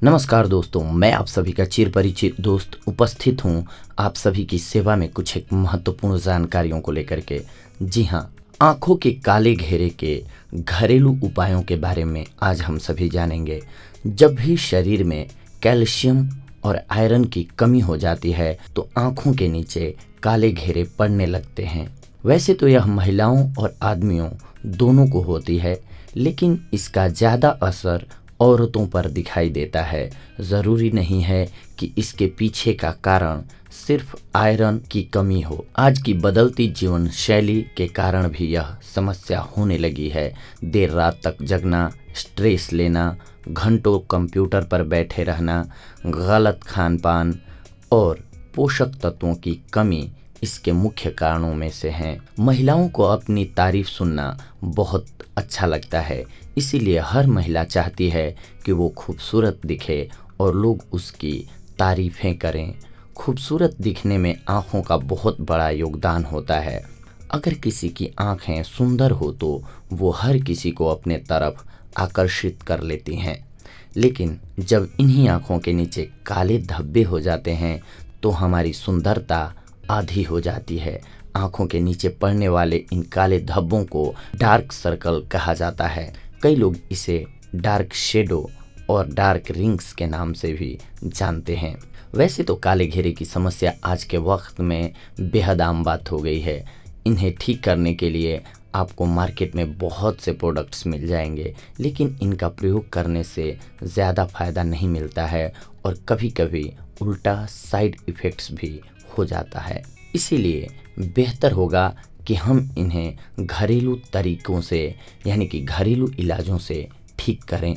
नमस्कार दोस्तों, मैं आप सभी का चिर परिचित दोस्त उपस्थित हूं आप सभी की सेवा में कुछ एक महत्वपूर्ण जानकारियों को लेकर के। जी हां, आंखों के काले घेरे के घरेलू उपायों के बारे में आज हम सभी जानेंगे। जब भी शरीर में कैल्शियम और आयरन की कमी हो जाती है तो आंखों के नीचे काले घेरे पड़ने लगते हैं। वैसे तो यह महिलाओं और आदमियों दोनों को होती है, लेकिन इसका ज़्यादा असर औरतों पर दिखाई देता है। ज़रूरी नहीं है कि इसके पीछे का कारण सिर्फ आयरन की कमी हो। आज की बदलती जीवन शैली के कारण भी यह समस्या होने लगी है। देर रात तक जगना, स्ट्रेस लेना, घंटों कंप्यूटर पर बैठे रहना, गलत खान पान और पोषक तत्वों की कमी इसके मुख्य कारणों में से हैं। महिलाओं को अपनी तारीफ सुनना बहुत अच्छा लगता है, इसीलिए हर महिला चाहती है कि वो खूबसूरत दिखे और लोग उसकी तारीफें करें। खूबसूरत दिखने में आँखों का बहुत बड़ा योगदान होता है। अगर किसी की आँखें सुंदर हो तो वो हर किसी को अपने तरफ आकर्षित कर लेती हैं, लेकिन जब इन्हीं आँखों के नीचे काले धब्बे हो जाते हैं तो हमारी सुंदरता आधी हो जाती है। आँखों के नीचे पड़ने वाले इन काले धब्बों को डार्क सर्कल कहा जाता है। कई लोग इसे डार्क शेडो और डार्क रिंग्स के नाम से भी जानते हैं। वैसे तो काले घेरे की समस्या आज के वक्त में बेहद आम बात हो गई है। इन्हें ठीक करने के लिए आपको मार्केट में बहुत से प्रोडक्ट्स मिल जाएंगे, लेकिन इनका प्रयोग करने से ज़्यादा फायदा नहीं मिलता है और कभी कभी उल्टा साइड इफ़ेक्ट्स भी हो जाता है। इसीलिए बेहतर होगा कि हम इन्हें घरेलू तरीकों से यानी कि घरेलू इलाजों से ठीक करें,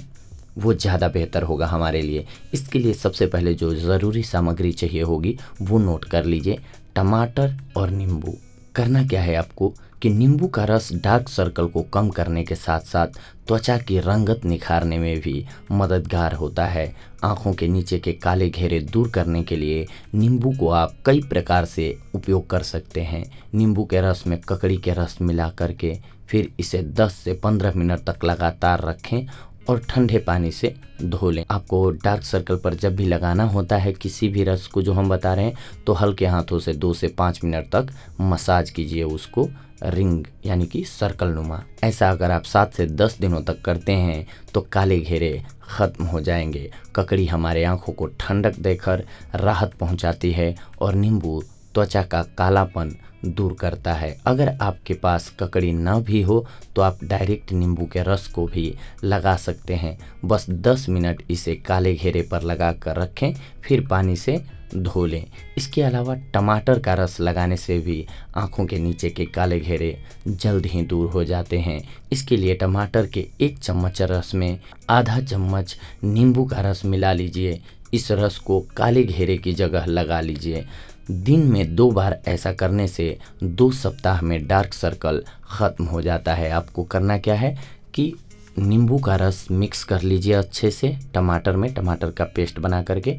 वो ज़्यादा बेहतर होगा हमारे लिए। इसके लिए सबसे पहले जो ज़रूरी सामग्री चाहिए होगी वो नोट कर लीजिए। टमाटर और नींबू। करना क्या है आपको कि नींबू का रस डार्क सर्कल को कम करने के साथ साथ त्वचा की रंगत निखारने में भी मददगार होता है। आँखों के नीचे के काले घेरे दूर करने के लिए नींबू को आप कई प्रकार से उपयोग कर सकते हैं। नींबू के रस में ककड़ी के रस मिला करके फिर इसे 10 से 15 मिनट तक लगातार रखें और ठंडे पानी से धो लें। आपको डार्क सर्कल पर जब भी लगाना होता है किसी भी रस को जो हम बता रहे हैं, तो हल्के हाथों से 2 से 5 मिनट तक मसाज कीजिए उसको रिंग यानी कि सर्कल नुमा। ऐसा अगर आप 7 से 10 दिनों तक करते हैं तो काले घेरे ख़त्म हो जाएंगे। ककड़ी हमारे आँखों को ठंडक देकर राहत पहुँचाती है और नींबू त्वचा का कालापन दूर करता है। अगर आपके पास ककड़ी न भी हो तो आप डायरेक्ट नींबू के रस को भी लगा सकते हैं। बस 10 मिनट इसे काले घेरे पर लगा कर रखें, फिर पानी से धो लें। इसके अलावा टमाटर का रस लगाने से भी आँखों के नीचे के काले घेरे जल्द ही दूर हो जाते हैं। इसके लिए टमाटर के 1 चम्मच रस में आधा चम्मच नींबू का रस मिला लीजिए। इस रस को काले घेरे की जगह लगा लीजिए। दिन में 2 बार ऐसा करने से 2 सप्ताह में डार्क सर्कल ख़त्म हो जाता है। आपको करना क्या है कि नींबू का रस मिक्स कर लीजिए अच्छे से टमाटर में, टमाटर का पेस्ट बना करके,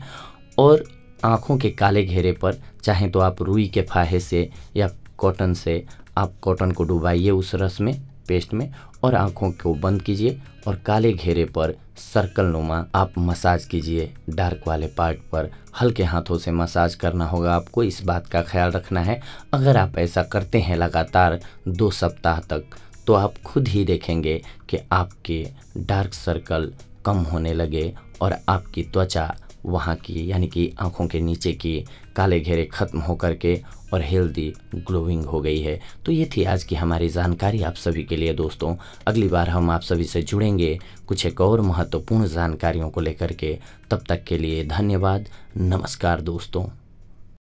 और आँखों के काले घेरे पर चाहे तो आप रुई के फाहे से या कॉटन से आप कॉटन को डुबाइए उस रस में, पेस्ट में, और आँखों को बंद कीजिए और काले घेरे पर सर्कल नुमा आप मसाज कीजिए। डार्क वाले पार्ट पर हल्के हाथों से मसाज करना होगा आपको, इस बात का ख्याल रखना है। अगर आप ऐसा करते हैं लगातार 2 सप्ताह तक तो आप खुद ही देखेंगे कि आपके डार्क सर्कल कम होने लगे और आपकी त्वचा वहाँ की यानी कि आँखों के नीचे की काले घेरे ख़त्म होकर के और हेल्दी ग्लोइंग हो गई है। तो ये थी आज की हमारी जानकारी आप सभी के लिए दोस्तों। अगली बार हम आप सभी से जुड़ेंगे कुछ एक और महत्वपूर्ण जानकारियों को लेकर के। तब तक के लिए धन्यवाद। नमस्कार दोस्तों।